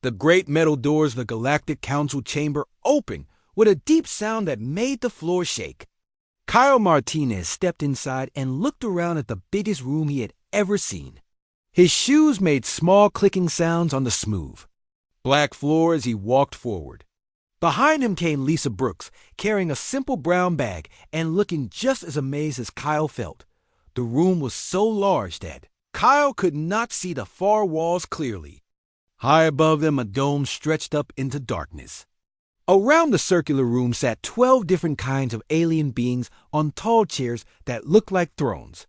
The great metal doors of the Galactic Council chamber opened with a deep sound that made the floor shake. Kyle Martinez stepped inside and looked around at the biggest room he had ever seen. His shoes made small clicking sounds on the smooth, black floor as he walked forward. Behind him came Lisa Brooks, carrying a simple brown bag and looking just as amazed as Kyle felt. The room was so large that Kyle could not see the far walls clearly. High above them, a dome stretched up into darkness. Around the circular room sat 12 different kinds of alien beings on tall chairs that looked like thrones.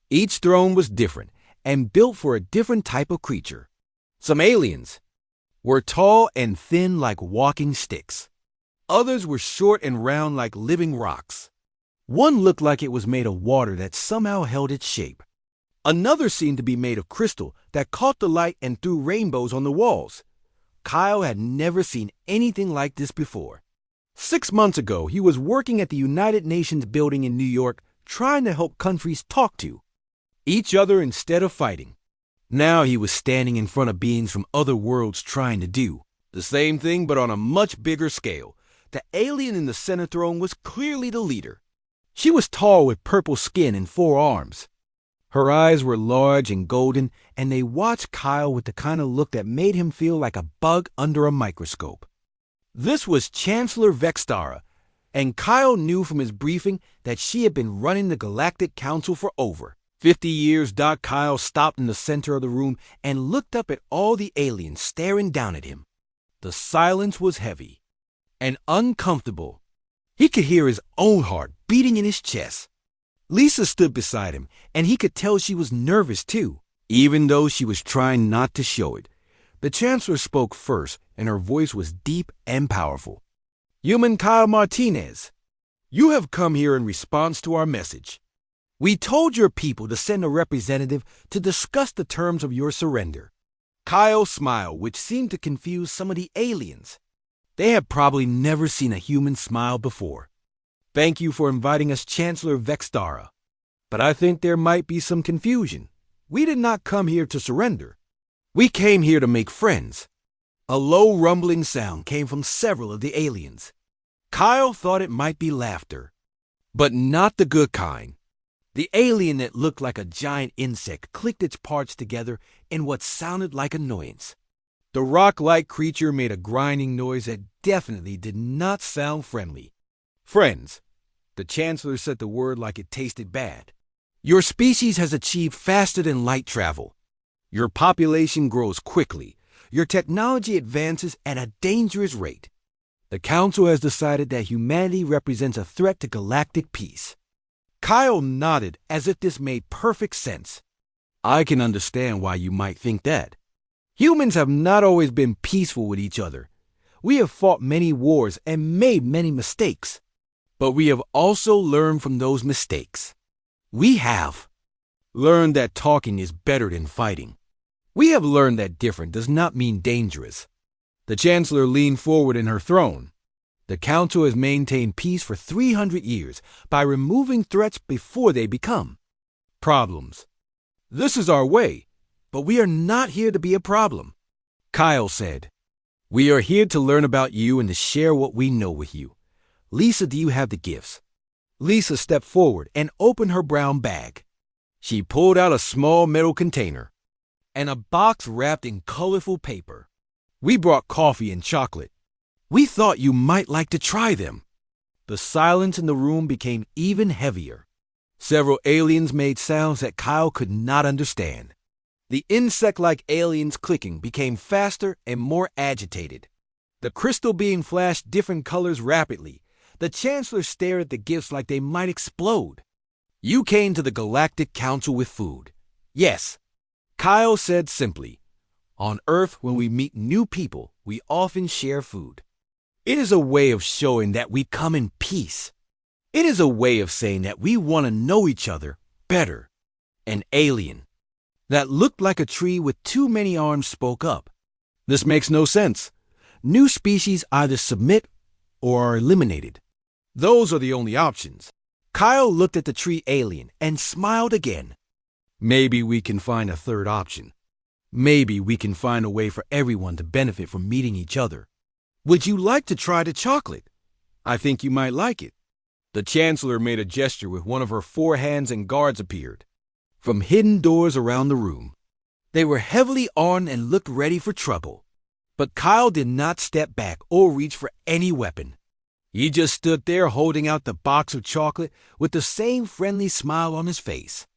Each throne was different and built for a different type of creature. Some aliens were tall and thin like walking sticks. Others were short and round like living rocks. One looked like it was made of water that somehow held its shape. Another seemed to be made of crystal that caught the light and threw rainbows on the walls. Kyle had never seen anything like this before. 6 months ago, he was working at the United Nations building in New York trying to help countries talk to each other instead of fighting. Now he was standing in front of beings from other worlds trying to do the same thing but on a much bigger scale. The alien in the center throne was clearly the leader. She was tall with purple skin and 4 arms. Her eyes were large and golden, and they watched Kyle with the kind of look that made him feel like a bug under a microscope. This was Chancellor Vextara, and Kyle knew from his briefing that she had been running the Galactic Council for over 50 years. Kyle stopped in the center of the room and looked up at all the aliens staring down at him. The silence was heavy and uncomfortable. He could hear his own heart beating in his chest. Lisa stood beside him, and he could tell she was nervous too, even though she was trying not to show it. The Chancellor spoke first, and her voice was deep and powerful. "Human Kyle Martinez, you have come here in response to our message. We told your people to send a representative to discuss the terms of your surrender." Kyle smiled, which seemed to confuse some of the aliens. They had probably never seen a human smile before. "Thank you for inviting us, Chancellor Vextara. But I think there might be some confusion. We did not come here to surrender. We came here to make friends." A low rumbling sound came from several of the aliens. Kyle thought it might be laughter, but not the good kind. The alien that looked like a giant insect clicked its parts together in what sounded like annoyance. The rock-like creature made a grinding noise that definitely did not sound friendly. "Friends," the Chancellor said the word like it tasted bad. "Your species has achieved faster than light travel. Your population grows quickly. Your technology advances at a dangerous rate. The Council has decided that humanity represents a threat to galactic peace." Kyle nodded as if this made perfect sense. "I can understand why you might think that. Humans have not always been peaceful with each other. We have fought many wars and made many mistakes. But we have also learned from those mistakes. We have learned that talking is better than fighting. We have learned that different does not mean dangerous." The Chancellor leaned forward in her throne. "The Council has maintained peace for 300 years by removing threats before they become problems. This is our way, but we are not here to be a problem." Kyle said, "We are here to learn about you and to share what we know with you. Lisa, do you have the gifts?" Lisa stepped forward and opened her brown bag. She pulled out a small metal container and a box wrapped in colorful paper. "We brought coffee and chocolate. We thought you might like to try them." The silence in the room became even heavier. Several aliens made sounds that Kyle could not understand. The insect-like aliens' clicking became faster and more agitated. The crystal being flashed different colors rapidly. The Chancellor stared at the gifts like they might explode. "You came to the Galactic Council with food." "Yes," Kyle said simply. "On Earth, when we meet new people, we often share food. It is a way of showing that we come in peace. It is a way of saying that we want to know each other better." An alien that looked like a tree with too many arms spoke up. "This makes no sense. New species either submit or are eliminated. Those are the only options." Kyle looked at the tree alien and smiled again. "Maybe we can find a third option." Maybe we can find a way for everyone to benefit from meeting each other. Would you like to try the chocolate? I think you might like it." The Chancellor made a gesture with one of her 4 hands and guards appeared from hidden doors around the room. They were heavily armed and looked ready for trouble. But Kyle did not step back or reach for any weapon. He just stood there holding out the box of chocolate with the same friendly smile on his face.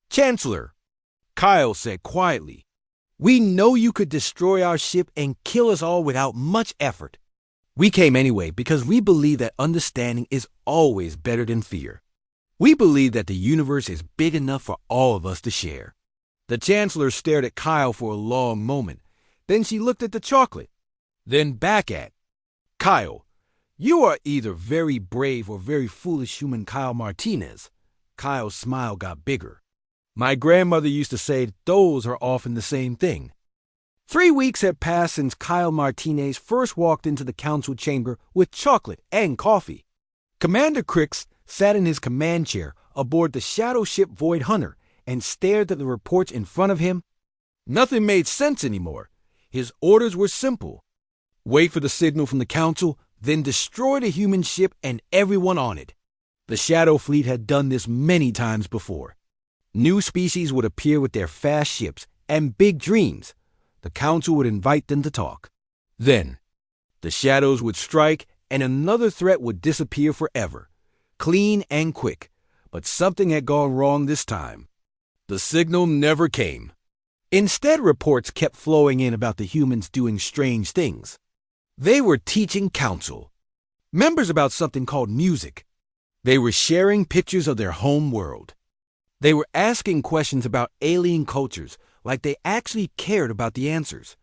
"Chancellor," Kyle said quietly, "we know you could destroy our ship and kill us all without much effort. We came anyway because we believe that understanding is always better than fear. We believe that the universe is big enough for all of us to share." The Chancellor stared at Kyle for a long moment. Then she looked at the chocolate, then back at Kyle. "You are either very brave or very foolish human Kyle Martinez." Kyle's smile got bigger. "My grandmother used to say those are often the same thing." 3 weeks had passed since Kyle Martinez first walked into the council chamber with chocolate and coffee. Commander Crix sat in his command chair aboard the shadow ship Void Hunter and stared at the reports in front of him. Nothing made sense anymore. His orders were simple. Wait for the signal from the council, then destroy the human ship and everyone on it. The Shadow Fleet had done this many times before. New species would appear with their fast ships and big dreams. The council would invite them to talk. Then, the shadows would strike and another threat would disappear forever. Clean and quick. But something had gone wrong this time. The signal never came. Instead, reports kept flowing in about the humans doing strange things. They were teaching council members about something called music. They were sharing pictures of their home world. They were asking questions about alien cultures like they actually cared about the answers.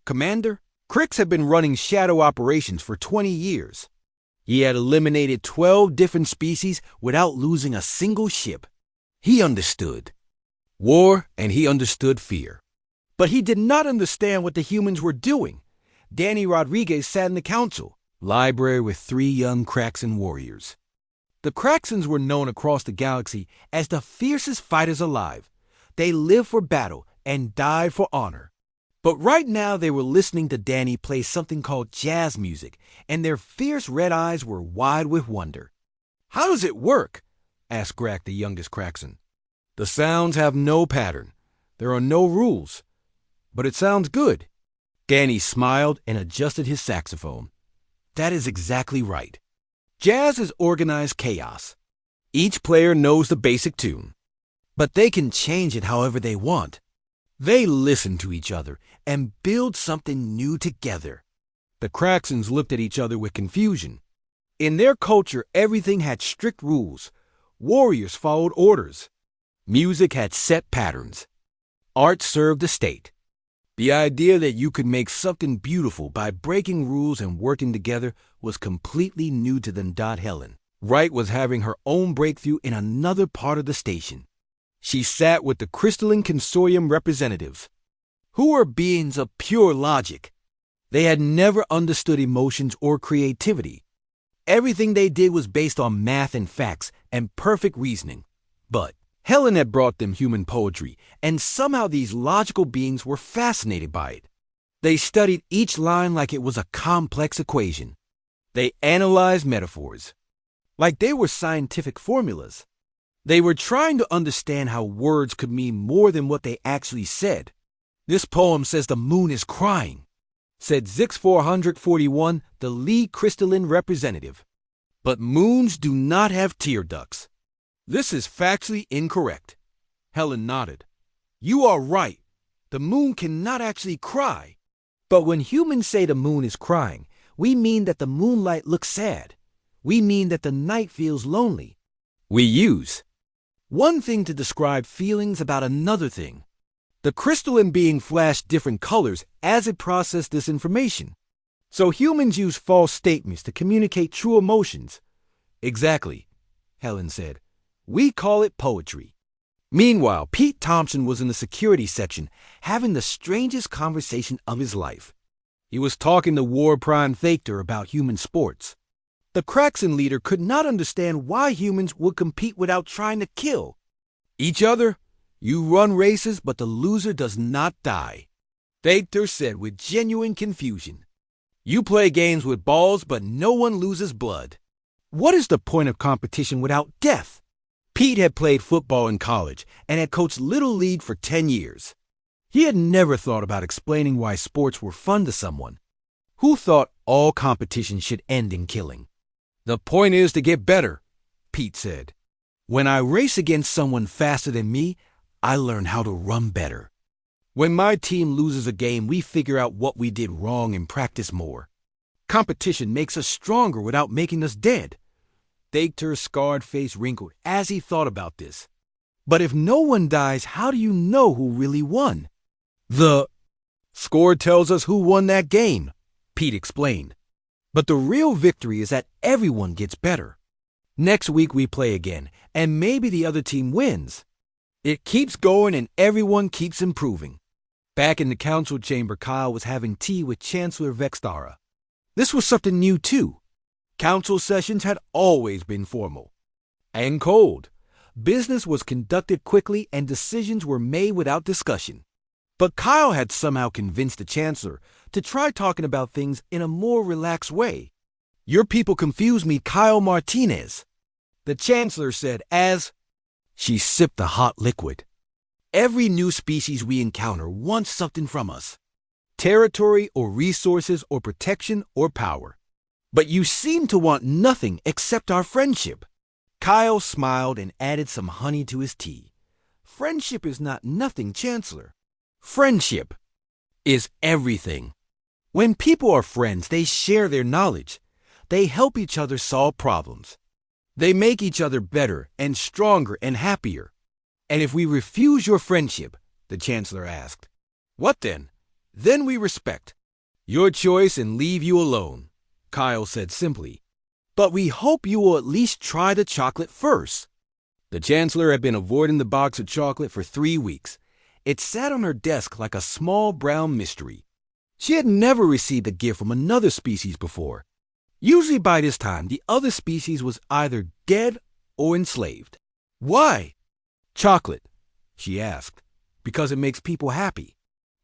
Commander Crix had been running shadow operations for 20 years. He had eliminated 12 different species without losing a single ship. He understood war and he understood fear. But he did not understand what the humans were doing. Danny Rodriguez sat in the council library with 3 young Kraxan warriors. The Kraxans were known across the galaxy as the fiercest fighters alive. They lived for battle and died for honor. But right now they were listening to Danny play something called jazz music, and their fierce red eyes were wide with wonder. "How does it work?" asked Grak, the youngest Kraxan. "The sounds have no pattern. There are no rules. But it sounds good." Danny smiled and adjusted his saxophone. "That is exactly right. Jazz is organized chaos. Each player knows the basic tune, but they can change it however they want. They listen to each other and build something new together." The Kraxans looked at each other with confusion. In their culture, everything had strict rules. Warriors followed orders. Music had set patterns. Art served the state. The idea that you could make something beautiful by breaking rules and working together was completely new to them. Helen Wright was having her own breakthrough in another part of the station. She sat with the Crystalline Consortium representatives, who were beings of pure logic. They had never understood emotions or creativity. Everything they did was based on math and facts and perfect reasoning. But Helen had brought them human poetry, and somehow these logical beings were fascinated by it. They studied each line like it was a complex equation. They analyzed metaphors like they were scientific formulas. They were trying to understand how words could mean more than what they actually said. "This poem says the moon is crying," said Zix 441, the lead crystalline representative. "But moons do not have tear ducts. This is factually incorrect." Helen nodded. "You are right. The moon cannot actually cry. But when humans say the moon is crying, we mean that the moonlight looks sad. We mean that the night feels lonely. We use one thing to describe feelings about another thing. The crystalline being flashed different colors as it processed this information. So humans use false statements to communicate true emotions." "Exactly," Helen said. "We call it poetry." Meanwhile, Pete Thompson was in the security section having the strangest conversation of his life. He was talking to War Prime Thactor about human sports. The Kraxan leader could not understand why humans would compete without trying to kill each other. "You run races, but the loser does not die," Thector said with genuine confusion. You play games with balls, but no one loses blood. What is the point of competition without death? Pete had played football in college and had coached Little League for 10 years. He had never thought about explaining why sports were fun to someone who thought all competition should end in killing. The point is to get better, Pete said. When I race against someone faster than me, I learn how to run better. When my team loses a game, we figure out what we did wrong and practice more. Competition makes us stronger without making us dead. Thector's scarred face wrinkled as he thought about this. But if no one dies, how do you know who really won? The score tells us who won that game, Pete explained. But the real victory is that everyone gets better. Next week we play again, and maybe the other team wins. It keeps going and everyone keeps improving. Back in the council chamber, Kyle was having tea with Chancellor Vextara. This was something new too. Council sessions had always been formal and cold. Business was conducted quickly and decisions were made without discussion. But Kyle had somehow convinced the Chancellor to try talking about things in a more relaxed way. Your people confuse me, Kyle Martinez, the Chancellor said as she sipped the hot liquid. Every new species we encounter wants something from us. Territory or resources or protection or power. But you seem to want nothing except our friendship. Kyle smiled and added some honey to his tea. Friendship is not nothing, Chancellor. Friendship is everything. When people are friends, they share their knowledge. They help each other solve problems. They make each other better and stronger and happier. And if we refuse your friendship, the Chancellor asked, what then? Then we respect your choice and leave you alone, Kyle said simply. But we hope you will at least try the chocolate first. The Chancellor had been avoiding the box of chocolate for 3 weeks. It sat on her desk like a small brown mystery. She had never received a gift from another species before. Usually by this time, the other species was either dead or enslaved. Why? Chocolate, she asked. Because it makes people happy,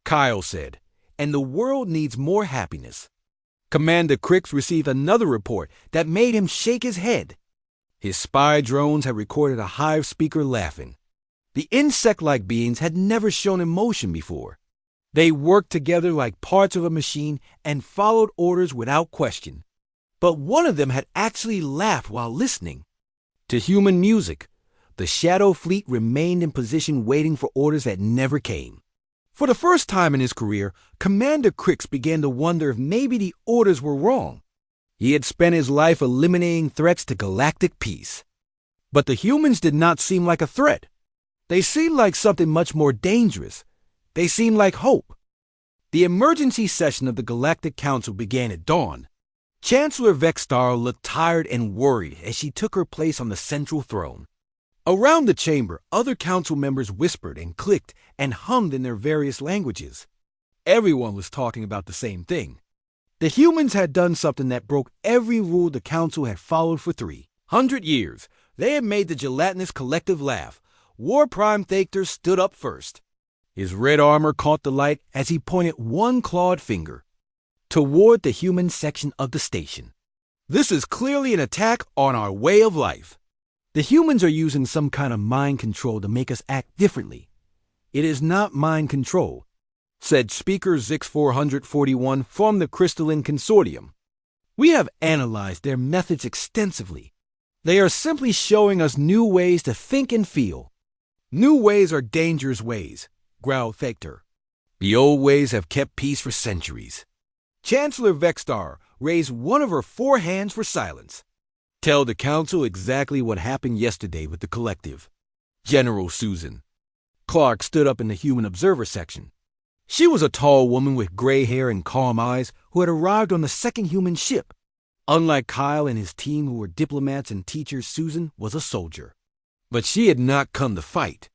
Kyle said, and the world needs more happiness. Commander Crix received another report that made him shake his head. His spy drones had recorded a hive speaker laughing. The insect-like beings had never shown emotion before. They worked together like parts of a machine and followed orders without question. But one of them had actually laughed while listening to human music. The Shadow Fleet remained in position waiting for orders that never came. For the first time in his career, Commander Crix began to wonder if maybe the orders were wrong. He had spent his life eliminating threats to galactic peace. But the humans did not seem like a threat. They seemed like something much more dangerous. They seemed like hope. The emergency session of the Galactic Council began at dawn. Chancellor Vextara looked tired and worried as she took her place on the central throne. Around the chamber, other council members whispered and clicked and hummed in their various languages. Everyone was talking about the same thing. The humans had done something that broke every rule the council had followed for 300 years. They had made the gelatinous collective laugh. War Prime Thector stood up first. His red armor caught the light as he pointed one clawed finger toward the human section of the station. This is clearly an attack on our way of life. The humans are using some kind of mind control to make us act differently. It is not mind control, said Speaker Zix 441 from the Crystalline Consortium. We have analyzed their methods extensively. They are simply showing us new ways to think and feel. New ways are dangerous ways, growled Thector. The old ways have kept peace for centuries. Chancellor Vextara raised one of her 4 hands for silence. Tell the council exactly what happened yesterday with the collective. General Susan. Clark stood up in the human observer section. She was a tall woman with gray hair and calm eyes who had arrived on the second human ship. Unlike Kyle and his team who were diplomats and teachers, Susan was a soldier. But she had not come to fight.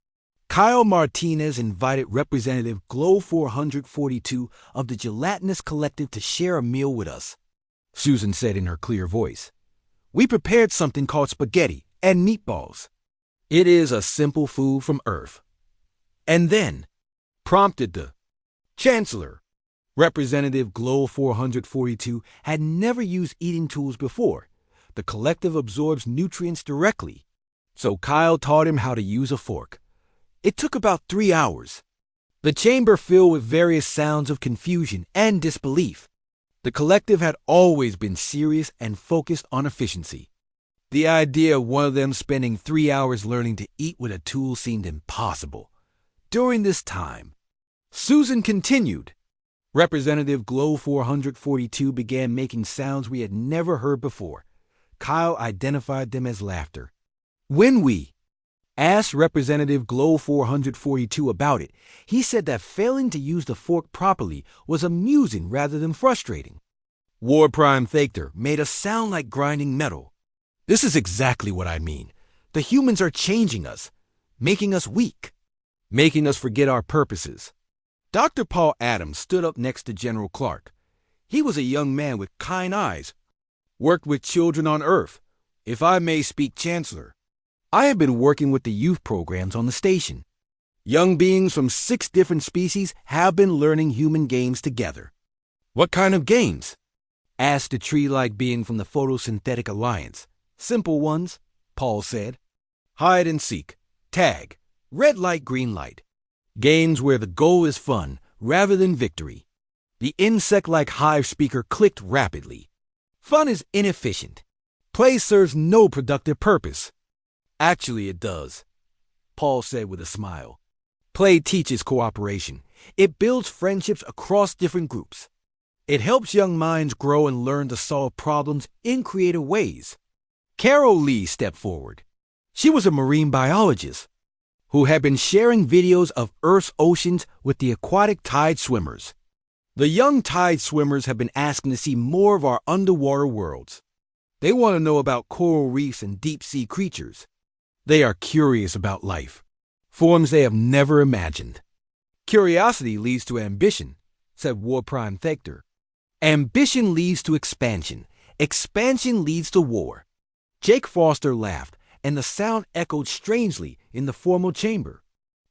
Kyle Martinez invited Representative Glow 442 of the Gelatinous Collective to share a meal with us, Susan said in her clear voice. We prepared something called spaghetti and meatballs. It is a simple food from Earth. And then, prompted the Chancellor. Representative Glow 442 had never used eating tools before. The collective absorbs nutrients directly. So Kyle taught him how to use a fork. It took about 3 hours. The chamber filled with various sounds of confusion and disbelief. The collective had always been serious and focused on efficiency. The idea of one of them spending 3 hours learning to eat with a tool seemed impossible. During this time, Susan continued. Representative Glow 442 began making sounds we had never heard before. Kyle identified them as laughter. When we asked Representative Glow 442 about it, he said that failing to use the fork properly was amusing rather than frustrating. War Prime Thactor made us sound like grinding metal. This is exactly what I mean. The humans are changing us, making us weak, making us forget our purposes. Dr. Paul Adams stood up next to General Clark. He was a young man with kind eyes, worked with children on Earth. If I may speak, Chancellor, I have been working with the youth programs on the station. Young beings from 6 different species have been learning human games together. What kind of games? Asked the tree-like being from the Photosynthetic Alliance. Simple ones, Paul said. Hide and seek, tag, red light, green light. Games where the goal is fun rather than victory. The insect-like hive speaker clicked rapidly. Fun is inefficient. Play serves no productive purpose. Actually, it does, Paul said with a smile. Play teaches cooperation. It builds friendships across different groups. It helps young minds grow and learn to solve problems in creative ways. Carol Lee stepped forward. She was a marine biologist who had been sharing videos of Earth's oceans with the aquatic tide swimmers. The young tide swimmers have been asking to see more of our underwater worlds. They want to know about coral reefs and deep-sea creatures. They are curious about life, forms they have never imagined. Curiosity leads to ambition, said War Prime Thactor. Ambition leads to expansion. Expansion leads to war. Jake Foster laughed, and the sound echoed strangely in the formal chamber.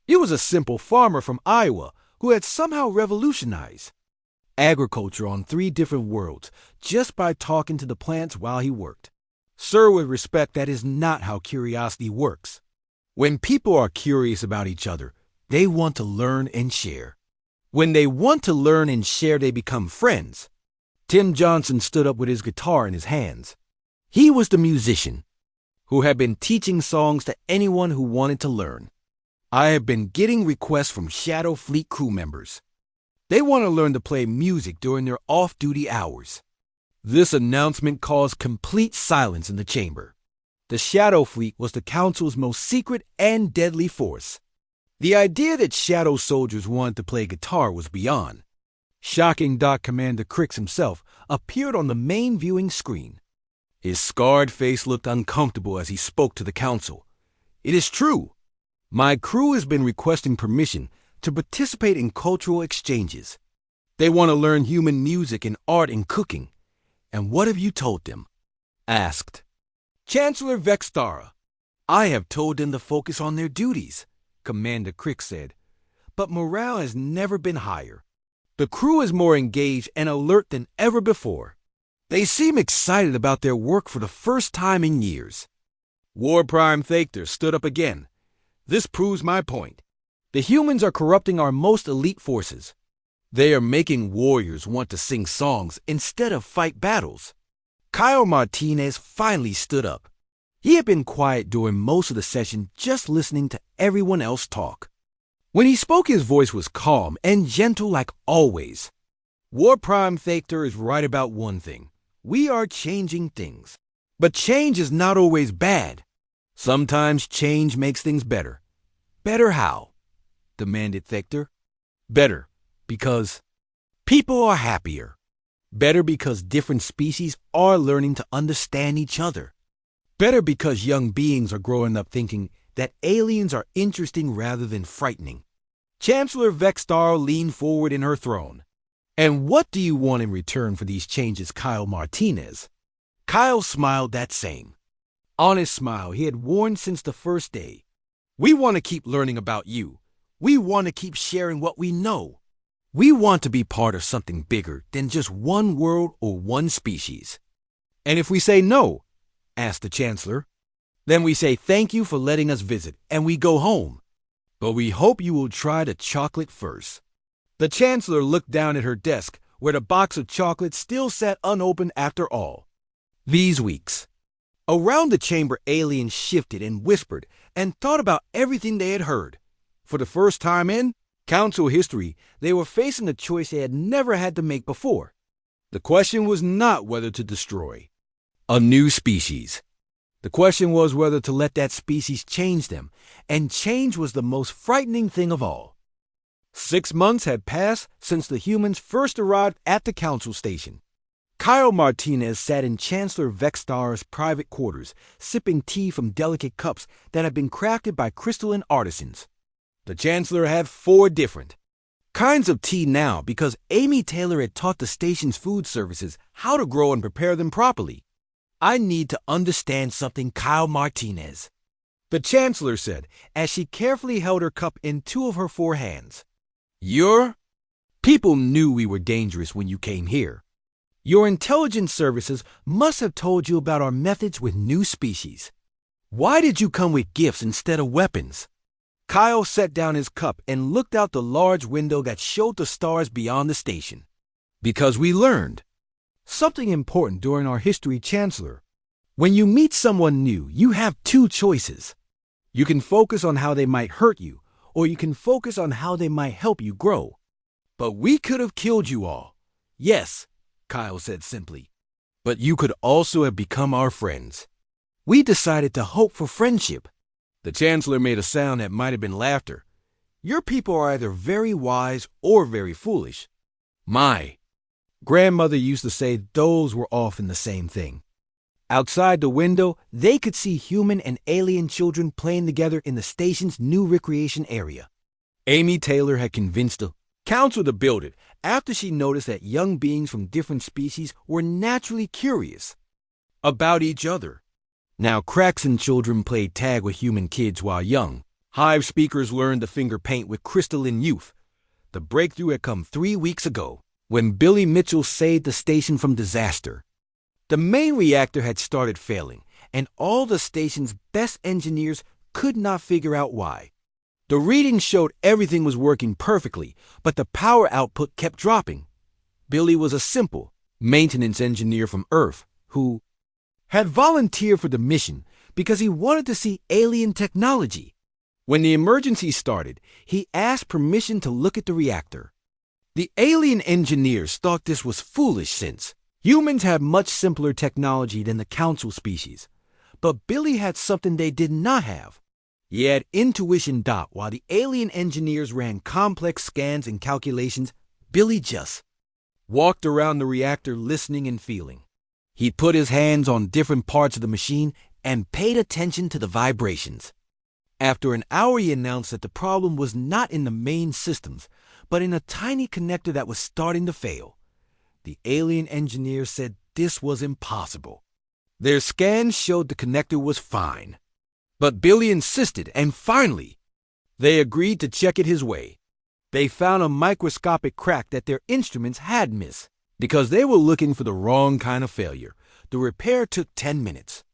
He was a simple farmer from Iowa who had somehow revolutionized agriculture on 3 different worlds just by talking to the plants while he worked. Sir, with respect, that is not how curiosity works. When people are curious about each other, they want to learn and share. When they want to learn and share, they become friends. Tim Johnson stood up with his guitar in his hands. He was the musician who had been teaching songs to anyone who wanted to learn. I have been getting requests from Shadow Fleet crew members. They want to learn to play music during their off-duty hours. This announcement caused complete silence in the chamber. The Shadow Fleet was the Council's most secret and deadly force. The idea that Shadow soldiers wanted to play guitar was beyond. Shocking Doc Commander Crix himself appeared on the main viewing screen. His scarred face looked uncomfortable as he spoke to the Council. It is true. My crew has been requesting permission to participate in cultural exchanges. They want to learn human music and art and cooking. And what have you told them? Asked Chancellor Vextara. I have told them to focus on their duties, Commander Crix said. But morale has never been higher. The crew is more engaged and alert than ever before. They seem excited about their work for the first time in years. War Prime Thactor stood up again. This proves my point. The humans are corrupting our most elite forces. They are making warriors want to sing songs instead of fight battles. Kyle Martinez finally stood up. He had been quiet during most of the session, just listening to everyone else talk. When he spoke, his voice was calm and gentle like always. War Prime Thactor is right about one thing. We are changing things. But change is not always bad. Sometimes change makes things better. Better how? Demanded Thactor. Better because people are happier. Better because different species are learning to understand each other. Better because young beings are growing up thinking that aliens are interesting rather than frightening. Chancellor Vextar leaned forward in her throne. And what do you want in return for these changes, Kyle Martinez? Kyle smiled that same honest smile he had worn since the first day. We want to keep learning about you. We want to keep sharing what we know. We want to be part of something bigger than just one world or one species. And if we say no, asked the Chancellor, then we say thank you for letting us visit and we go home. But we hope you will try the chocolate first. The Chancellor looked down at her desk where the box of chocolate still sat unopened after all these weeks. Around the chamber, aliens shifted and whispered and thought about everything they had heard. For the first time in Council history, they were facing a choice they had never had to make before. The question was not whether to destroy a new species. The question was whether to let that species change them, and change was the most frightening thing of all. 6 months had passed since the humans first arrived at the Council Station. Kyle Martinez sat in Chancellor Vextar's private quarters, sipping tea from delicate cups that had been crafted by crystalline artisans. The Chancellor had 4 different kinds of tea now because Amy Taylor had taught the station's food services how to grow and prepare them properly. I need to understand something, Kyle Martinez, the Chancellor said as she carefully held her cup in 2 of her 4 hands. Your people knew we were dangerous when you came here. Your intelligence services must have told you about our methods with new species. Why did you come with gifts instead of weapons? Kyle set down his cup and looked out the large window that showed the stars beyond the station. Because we learned something important during our history, Chancellor. When you meet someone new, you have 2 choices. You can focus on how they might hurt you, or you can focus on how they might help you grow. But we could have killed you all. Yes, Kyle said simply. But you could also have become our friends. We decided to hope for friendship. The Chancellor made a sound that might have been laughter. Your people are either very wise or very foolish. My grandmother used to say those were often the same thing. Outside the window, they could see human and alien children playing together in the station's new recreation area. Amy Taylor had convinced the Council to build it after she noticed that young beings from different species were naturally curious about each other. Now, Craxon children played tag with human kids while young. Hive speakers learned to finger paint with crystalline youth. The breakthrough had come 3 weeks ago, when Billy Mitchell saved the station from disaster. The main reactor had started failing, and all the station's best engineers could not figure out why. The readings showed everything was working perfectly, but the power output kept dropping. Billy was a simple maintenance engineer from Earth who had volunteered for the mission because he wanted to see alien technology. When the emergency started, he asked permission to look at the reactor. The alien engineers thought this was foolish since humans have much simpler technology than the Council species. But Billy had something they did not have. He had intuition. While the alien engineers ran complex scans and calculations, Billy just walked around the reactor listening and feeling. He put his hands on different parts of the machine and paid attention to the vibrations. After an hour, he announced that the problem was not in the main systems, but in a tiny connector that was starting to fail. The alien engineers said this was impossible. Their scans showed the connector was fine. But Billy insisted, and finally, they agreed to check it his way. They found a microscopic crack that their instruments had missed. Because they were looking for the wrong kind of failure, the repair took 10 minutes.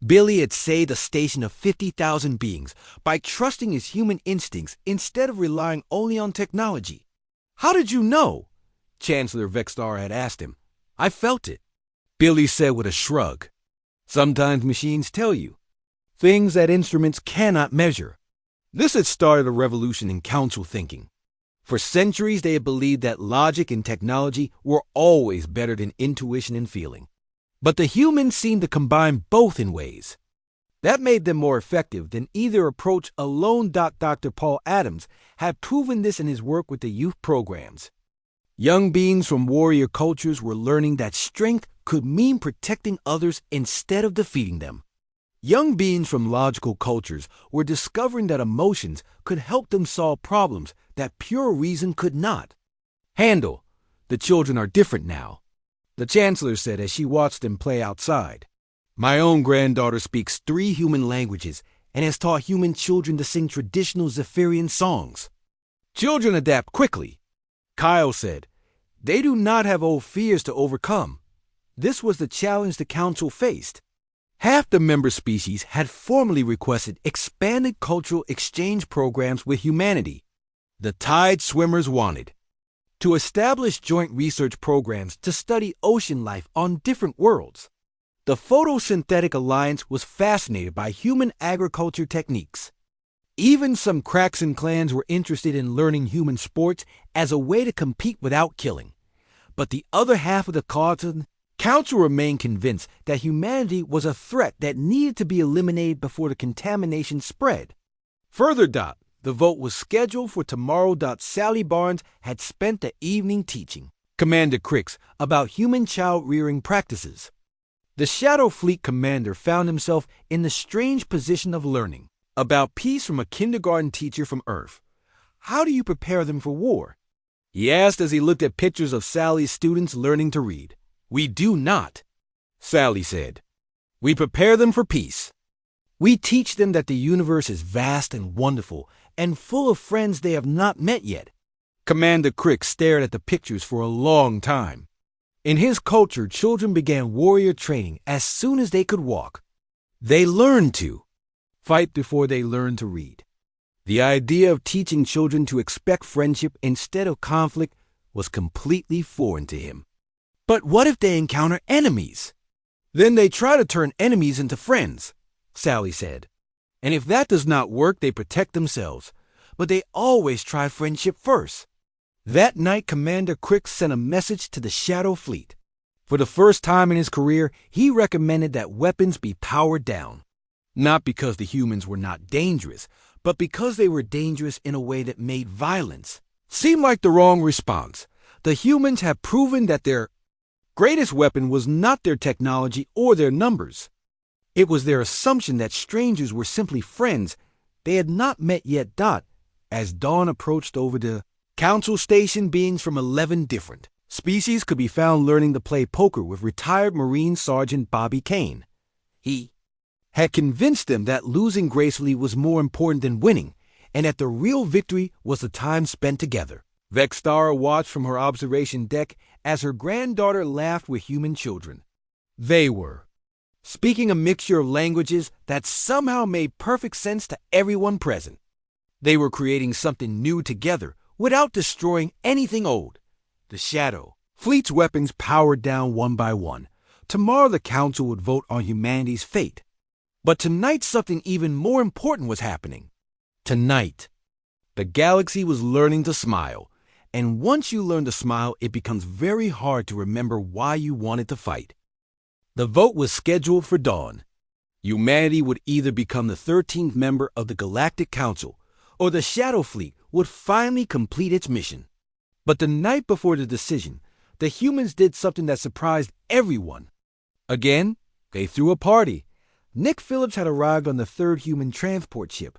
Billy had saved a station of 50,000 beings by trusting his human instincts instead of relying only on technology. How did you know? Chancellor Vextar had asked him. I felt it, Billy said with a shrug. Sometimes machines tell you things that instruments cannot measure. This had started a revolution in Council thinking. For centuries, they had believed that logic and technology were always better than intuition and feeling. But the humans seemed to combine both in ways that made them more effective than either approach alone. Dr. Paul Adams had proven this in his work with the youth programs. Young beings from warrior cultures were learning that strength could mean protecting others instead of defeating them. Young beings from logical cultures were discovering that emotions could help them solve problems that pure reason could not handle. The children are different now, the Chancellor said as she watched them play outside. My own granddaughter speaks 3 human languages and has taught human children to sing traditional Zephyrian songs. Children adapt quickly. Kyle said. They do not have old fears to overcome. This was the challenge the council faced. Half the member species had formally requested expanded cultural exchange programs with humanity. The tide swimmers wanted to establish joint research programs to study ocean life on different worlds. The Photosynthetic Alliance was fascinated by human agriculture techniques. Even some Kraxan clans were interested in learning human sports as a way to compete without killing. But the other half of the council remained convinced that humanity was a threat that needed to be eliminated before the contamination spread. Further, the vote was scheduled for tomorrow. Sally Barnes had spent the evening teaching Commander Crix about human child rearing practices. The Shadow Fleet commander found himself in the strange position of learning about peace from a kindergarten teacher from Earth. How do you prepare them for war? He asked as he looked at pictures of Sally's students learning to read. We do not, Sally said. We prepare them for peace. We teach them that the universe is vast and wonderful and full of friends they have not met yet. Commander Crick stared at the pictures for a long time. In his culture, children began warrior training as soon as they could walk. They learned to fight before they learned to read. The idea of teaching children to expect friendship instead of conflict was completely foreign to him. But what if they encounter enemies? Then they try to turn enemies into friends, Sally said. And if that does not work, they protect themselves. But they always try friendship first. That night, Commander Crick sent a message to the Shadow Fleet. For the first time in his career, he recommended that weapons be powered down. Not because the humans were not dangerous, but because they were dangerous in a way that made violence seem like the wrong response. The humans have proven that their greatest weapon was not their technology or their numbers. It was their assumption that strangers were simply friends they had not met yet. As dawn approached over the council station, beings from 11 different species could be found learning to play poker with retired Marine Sergeant Bobby Kane. He had convinced them that losing gracefully was more important than winning, and that the real victory was the time spent together. Vextara watched from her observation deck as her granddaughter laughed with human children. They were speaking a mixture of languages that somehow made perfect sense to everyone present. They were creating something new together without destroying anything old. The Shadow Fleet's weapons powered down one by one. Tomorrow the council would vote on humanity's fate. But tonight something even more important was happening. Tonight, the galaxy was learning to smile. And once you learn to smile, it becomes very hard to remember why you wanted to fight. The vote was scheduled for dawn. Humanity would either become the 13th member of the Galactic Council, or the Shadow Fleet would finally complete its mission. But the night before the decision, the humans did something that surprised everyone. Again, they threw a party. Nick Phillips had arrived on the 3rd human transport ship.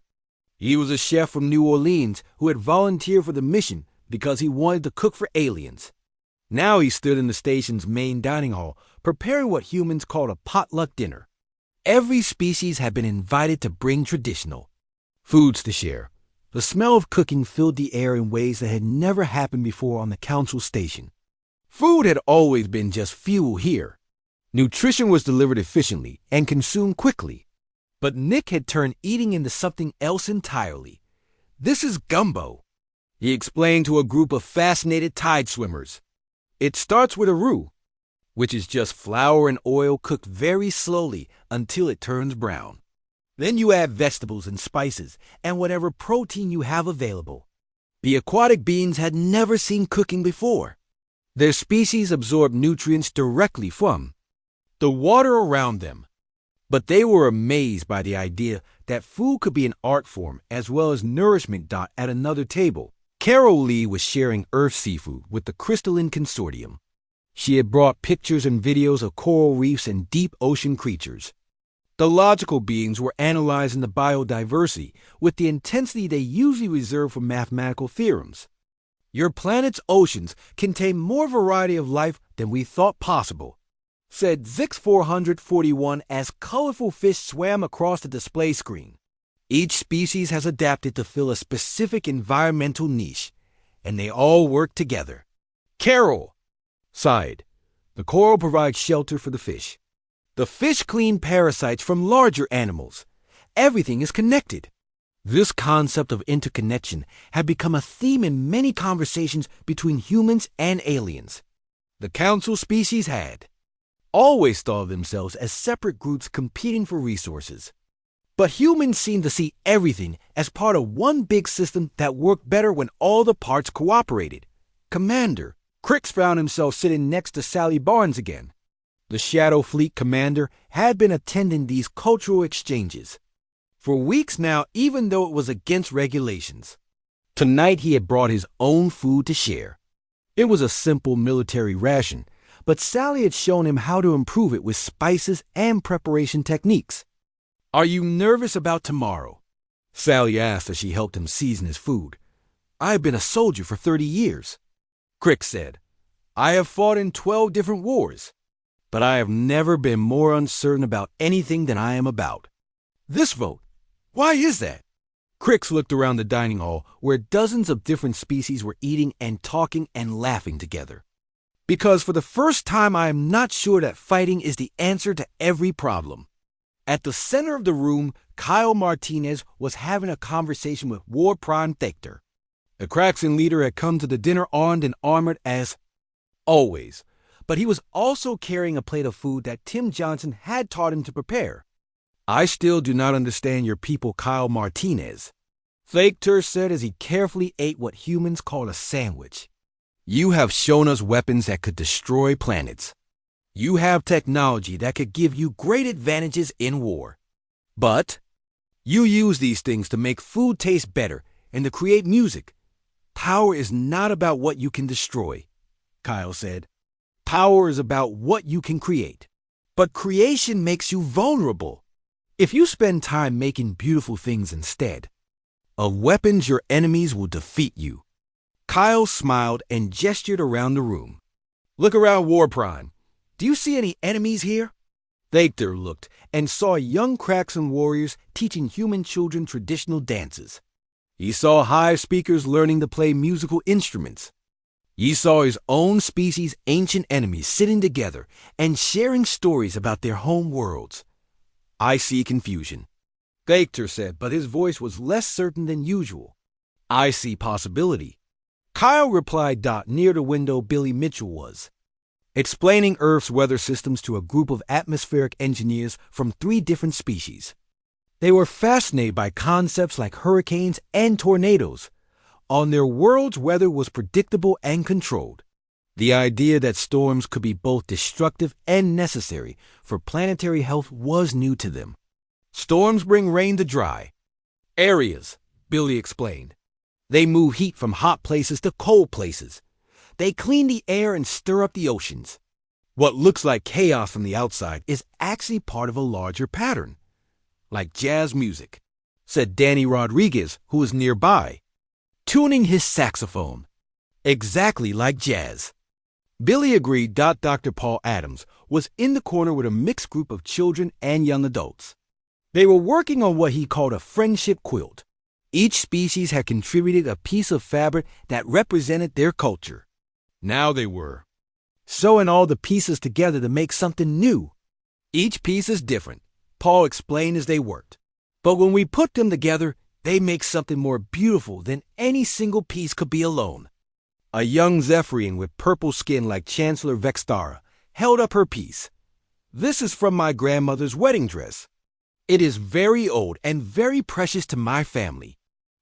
He was a chef from New Orleans who had volunteered for the mission because he wanted to cook for aliens. Now he stood in the station's main dining hall, preparing what humans called a potluck dinner. Every species had been invited to bring traditional foods to share. The smell of cooking filled the air in ways that had never happened before on the council station. Food had always been just fuel here. Nutrition was delivered efficiently and consumed quickly. But Nick had turned eating into something else entirely. This is gumbo, he explained to a group of fascinated tide swimmers. It starts with a roux, which is just flour and oil cooked very slowly until it turns brown. Then you add vegetables and spices and whatever protein you have available. The aquatic beings had never seen cooking before. Their species absorbed nutrients directly from the water around them. But they were amazed by the idea that food could be an art form as well as nourishment. At another table, Carol Lee was sharing Earth seafood with the Crystalline Consortium. She had brought pictures and videos of coral reefs and deep ocean creatures. The logical beings were analyzing the biodiversity with the intensity they usually reserve for mathematical theorems. Your planet's oceans contain more variety of life than we thought possible, said Zix 441 as colorful fish swam across the display screen. Each species has adapted to fill a specific environmental niche. and they all worked together. Carol sighed. The coral provides shelter for the fish. The fish clean parasites from larger animals. Everything is connected. This concept of interconnection had become a theme in many conversations between humans and aliens. The council species had always thought of themselves as separate groups competing for resources. But humans seemed to see everything as part of one big system that worked better when all the parts cooperated. Commander Crix found himself sitting next to Sally Barnes again. The Shadow Fleet commander had been attending these cultural exchanges for weeks now, even though it was against regulations. Tonight he had brought his own food to share. It was a simple military ration, but Sally had shown him how to improve it with spices and preparation techniques. "Are you nervous about tomorrow?" Sally asked as she helped him season his food. "I have been a soldier for 30 years. Crix said, "I have fought in 12 different wars, but I have never been more uncertain about anything than I am about this vote. Why is that?" Crix looked around the dining hall where dozens of different species were eating and talking and laughing together. "Because for the first time I am not sure that fighting is the answer to every problem." At the center of the room, Kyle Martinez was having a conversation with War Prime Thector. The Kraxan leader had come to the dinner armed and armored as always, but he was also carrying a plate of food that Tim Johnson had taught him to prepare. "I still do not understand your people, Kyle Martinez," Thector said as he carefully ate what humans call a sandwich. "You have shown us weapons that could destroy planets. You have technology that could give you great advantages in war. But you use these things to make food taste better and to create music. Power is not about what you can destroy," Kyle said. "Power is about what you can create. But creation makes you vulnerable. If you spend time making beautiful things instead of weapons, your enemies will defeat you." Kyle smiled and gestured around the room. "Look around War Prime. Do you see any enemies here?" Thector looked and saw young Kraxan warriors teaching human children traditional dances. He saw hive speakers learning to play musical instruments. He saw his own species' ancient enemies sitting together and sharing stories about their home worlds. "I see confusion," Thector said, but his voice was less certain than usual. "I see possibility." Kyle replied near the window Billy Mitchell was, explaining Earth's weather systems to a group of atmospheric engineers from 3 different species. They were fascinated by concepts like hurricanes and tornadoes. On their world's weather was predictable and controlled. The idea that storms could be both destructive and necessary for planetary health was new to them. "Storms bring rain to dry areas," Billy explained. "They move heat from hot places to cold places. They clean the air and stir up the oceans. What looks like chaos from the outside is actually part of a larger pattern, like jazz music," said Danny Rodriguez, who was nearby, tuning his saxophone. "Exactly like jazz." Billy agreed. Dr. Paul Adams was in the corner with a mixed group of children and young adults. They were working on what he called a friendship quilt. Each species had contributed a piece of fabric that represented their culture. Now they were sewing all the pieces together to make something new. "Each piece is different," Paul explained as they worked. "But when we put them together, they make something more beautiful than any single piece could be alone." A young Zephyrian with purple skin like Chancellor Vextara held up her piece. "This is from my grandmother's wedding dress. It is very old and very precious to my family."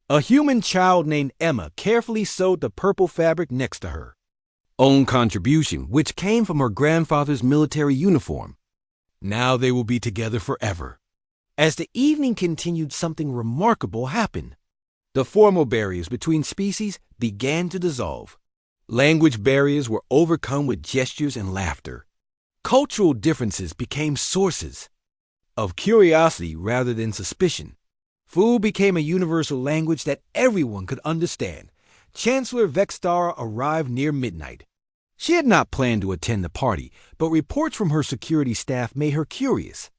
A human child named Emma carefully sewed the purple fabric next to her own contribution, which came from her grandfather's military uniform. Now they will be together forever. As the evening continued, something remarkable happened. The formal barriers between species began to dissolve. Language barriers were overcome with gestures and laughter. Cultural differences became sources of curiosity rather than suspicion. Food became a universal language that everyone could understand. Chancellor Vextara arrived near midnight. She had not planned to attend the party, but reports from her security staff made her curious.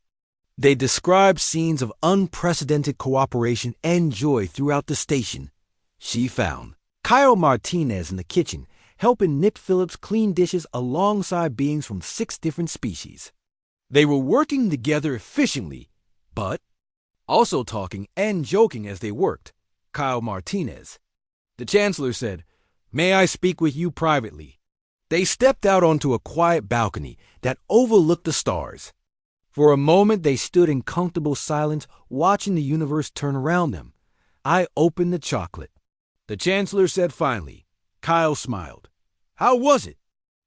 They described scenes of unprecedented cooperation and joy throughout the station. She found Kyle Martinez in the kitchen, helping Nick Phillips clean dishes alongside beings from 6 different species. They were working together efficiently, but also talking and joking as they worked. Kyle Martinez. The Chancellor said, "May I speak with you privately?" They stepped out onto a quiet balcony that overlooked the stars. For a moment, they stood in comfortable silence, watching the universe turn around them. I opened the chocolate. The Chancellor said finally. Kyle smiled. "How was it?"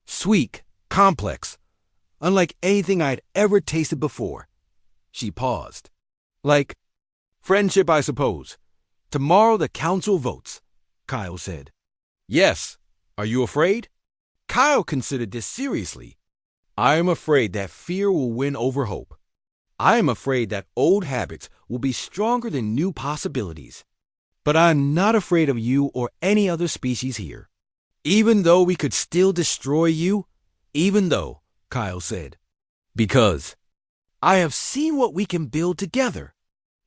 "Sweet, complex, unlike anything I'd ever tasted before." She paused. "Like friendship, I suppose. Tomorrow the council votes," Kyle said. "Yes. Are you afraid?" Kyle considered this seriously. "I am afraid that fear will win over hope. I am afraid that old habits will be stronger than new possibilities. But I'm not afraid of you or any other species here. Even though we could still destroy you, even though," Kyle said, "because I have seen what we can build together,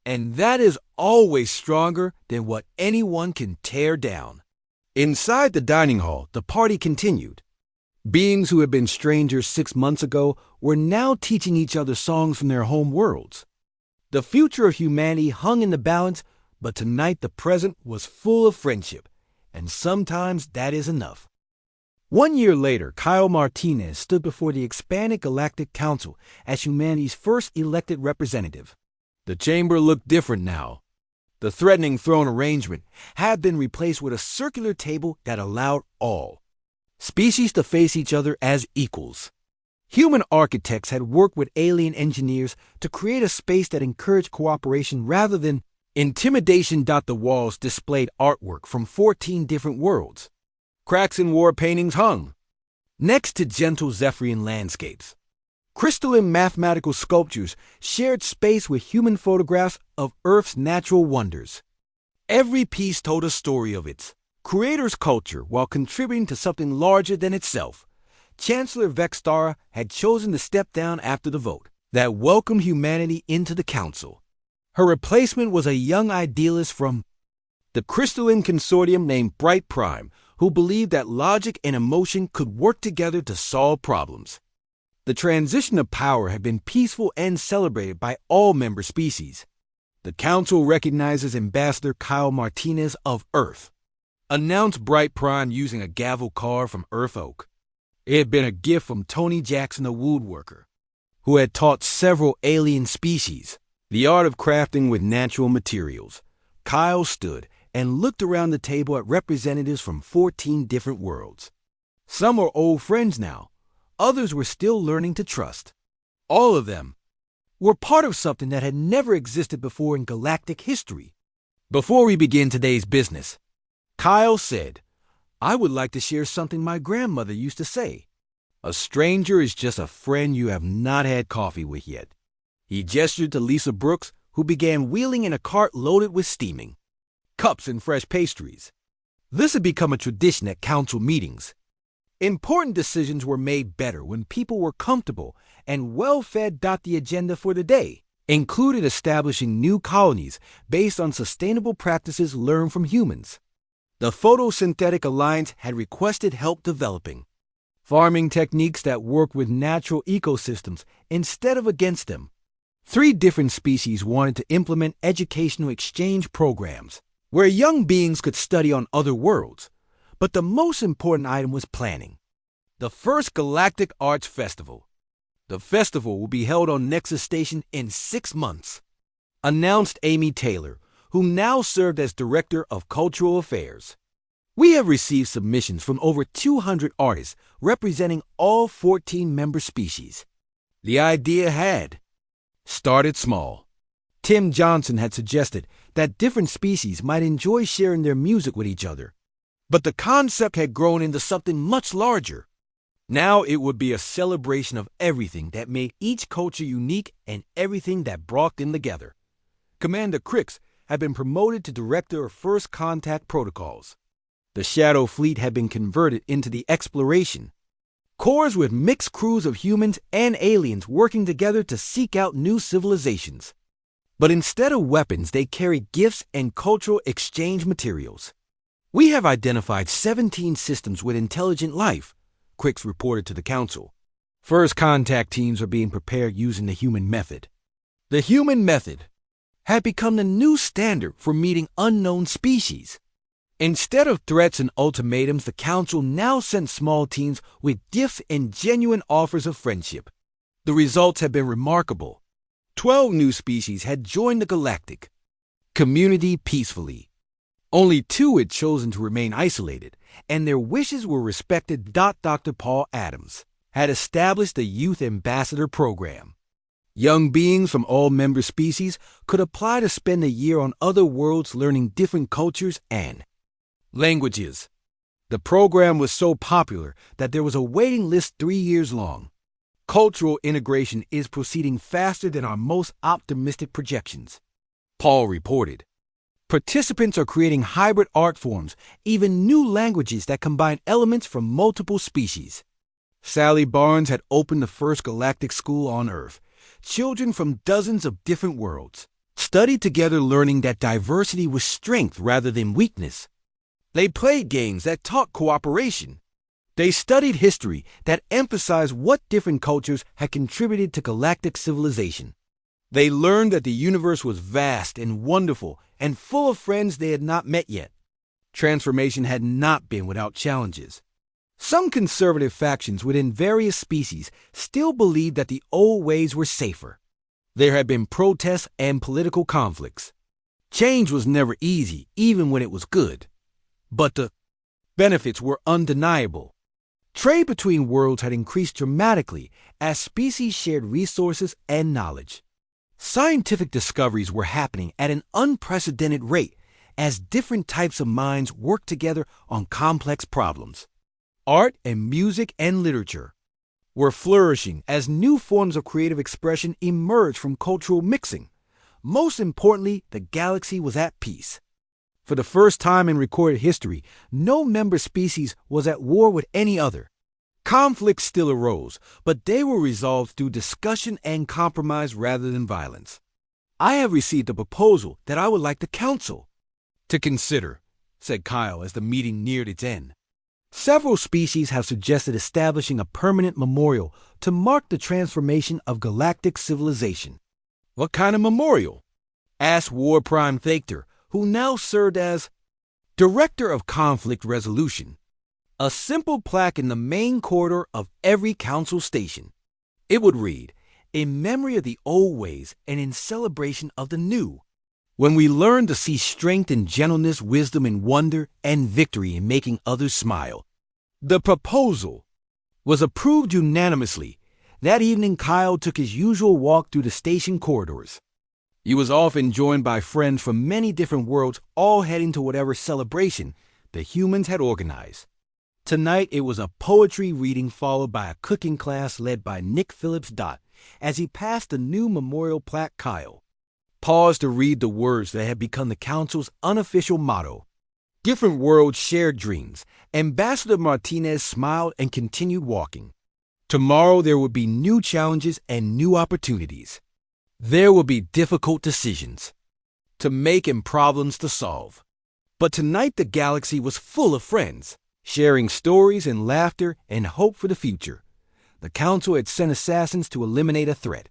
and that is always stronger than what anyone can tear down." Inside the dining hall, the party continued. Beings who had been strangers 6 months ago were now teaching each other songs from their home worlds. The future of humanity hung in the balance, but tonight the present was full of friendship, and sometimes that is enough. 1 year later, Kyle Martinez stood before the expanded Galactic Council as humanity's first elected representative. The chamber looked different now. The threatening throne arrangement had been replaced with a circular table that allowed all species to face each other as equals. Human architects had worked with alien engineers to create a space that encouraged cooperation rather than intimidation. The walls displayed artwork from 14 different worlds. Cracks in war paintings hung next to gentle Zephyrian landscapes. Crystalline mathematical sculptures shared space with human photographs of Earth's natural wonders. Every piece told a story of its creator's culture while contributing to something larger than itself. Chancellor Vextara had chosen to step down after the vote that welcomed humanity into the council. Her replacement was a young idealist from the crystalline consortium named Bright Prime, who believed that logic and emotion could work together to solve problems. The transition of power had been peaceful and celebrated by all member species. The council recognizes Ambassador Kyle Martinez of Earth, announced Bright Prime using a gavel carved from Earth Oak. It had been a gift from Tony Jackson, a woodworker, who had taught several alien species the art of crafting with natural materials. Kyle stood and looked around the table at representatives from 14 different worlds. Some were old friends now. Others were still learning to trust. All of them were part of something that had never existed before in galactic history. "Before we begin today's business," Kyle said, "I would like to share something my grandmother used to say. A stranger is just a friend you have not had coffee with yet." He gestured to Lisa Brooks, who began wheeling in a cart loaded with steaming cups and fresh pastries. This had become a tradition at council meetings. Important decisions were made better when people were comfortable and well-fed. The agenda for the day included establishing new colonies based on sustainable practices learned from humans. The Photosynthetic Alliance had requested help developing farming techniques that worked with natural ecosystems instead of against them. 3 different species wanted to implement educational exchange programs where young beings could study on other worlds. But the most important item was planning the first Galactic Arts Festival. The festival will be held on Nexus Station in 6 months, announced Amy Taylor, who now served as Director of Cultural Affairs. "We have received submissions from over 200 artists representing all 14 member species." The idea had started small. Tim Johnson had suggested that different species might enjoy sharing their music with each other. But the concept had grown into something much larger. Now it would be a celebration of everything that made each culture unique and everything that brought them together. Commander Crix had been promoted to Director of First Contact Protocols. The Shadow Fleet had been converted into the Exploration Corps with mixed crews of humans and aliens working together to seek out new civilizations. But instead of weapons, they carried gifts and cultural exchange materials. We have identified 17 systems with intelligent life, Quicks reported to the council. First contact teams are being prepared using the human method. The human method had become the new standard for meeting unknown species. Instead of threats and ultimatums, the council now sent small teams with gifts and genuine offers of friendship. The results have been remarkable. 12 new species had joined the galactic community peacefully. Only 2 had chosen to remain isolated, and their wishes were respected. Dr. Paul Adams had established the Youth Ambassador Program. Young beings from all member species could apply to spend a year on other worlds learning different cultures and languages. The program was so popular that there was a waiting list 3 years long. Cultural integration is proceeding faster than our most optimistic projections, Paul reported. Participants are creating hybrid art forms, even new languages that combine elements from multiple species. Sally Barnes had opened the first galactic school on Earth. Children from dozens of different worlds studied together, learning that diversity was strength rather than weakness. They played games that taught cooperation. They studied history that emphasized what different cultures had contributed to galactic civilization. They learned that the universe was vast and wonderful and full of friends they had not met yet. Transformation had not been without challenges. Some conservative factions within various species still believed that the old ways were safer. There had been protests and political conflicts. Change was never easy, even when it was good. But the benefits were undeniable. Trade between worlds had increased dramatically as species shared resources and knowledge. Scientific discoveries were happening at an unprecedented rate as different types of minds worked together on complex problems. Art and music and literature were flourishing as new forms of creative expression emerged from cultural mixing. Most importantly, the galaxy was at peace. For the first time in recorded history, no member species was at war with any other. Conflicts still arose, but they were resolved through discussion and compromise rather than violence. I have received a proposal that I would like the council to consider, said Kyle as the meeting neared its end. Several species have suggested establishing a permanent memorial to mark the transformation of galactic civilization. What kind of memorial? Asked War Prime Thactor, who now served as Director of Conflict Resolution. A simple plaque in the main corridor of every council station. It would read, "In memory of the old ways and in celebration of the new. When we learn to see strength and gentleness, wisdom and wonder, and victory in making others smile." The proposal was approved unanimously. That evening, Kyle took his usual walk through the station corridors. He was often joined by friends from many different worlds, all heading to whatever celebration the humans had organized. Tonight, it was a poetry reading followed by a cooking class led by Nick Phillips. As he passed the new memorial plaque, Kyle paused to read the words that had become the council's unofficial motto. Different worlds shared dreams. Ambassador Martinez smiled and continued walking. Tomorrow there would be new challenges and new opportunities. There would be difficult decisions to make and problems to solve. But tonight the galaxy was full of friends, sharing stories and laughter and hope for the future. The council had sent assassins to eliminate a threat.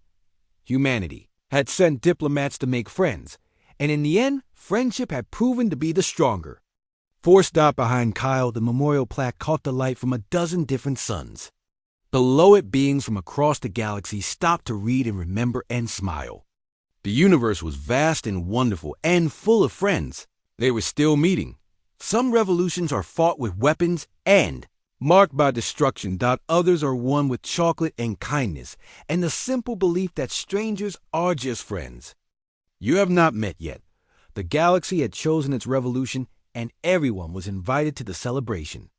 Humanity had sent diplomats to make friends, and in the end, friendship had proven to be the stronger. 4 stopped behind Kyle, the memorial plaque caught the light from a dozen different suns. Below it, beings from across the galaxy stopped to read and remember and smile. The universe was vast and wonderful and full of friends. They were still meeting. Some revolutions are fought with weapons and marked by destruction. Others are won with chocolate and kindness, and the simple belief that strangers are just friends. You have not met yet. The galaxy had chosen its revolution, and everyone was invited to the celebration.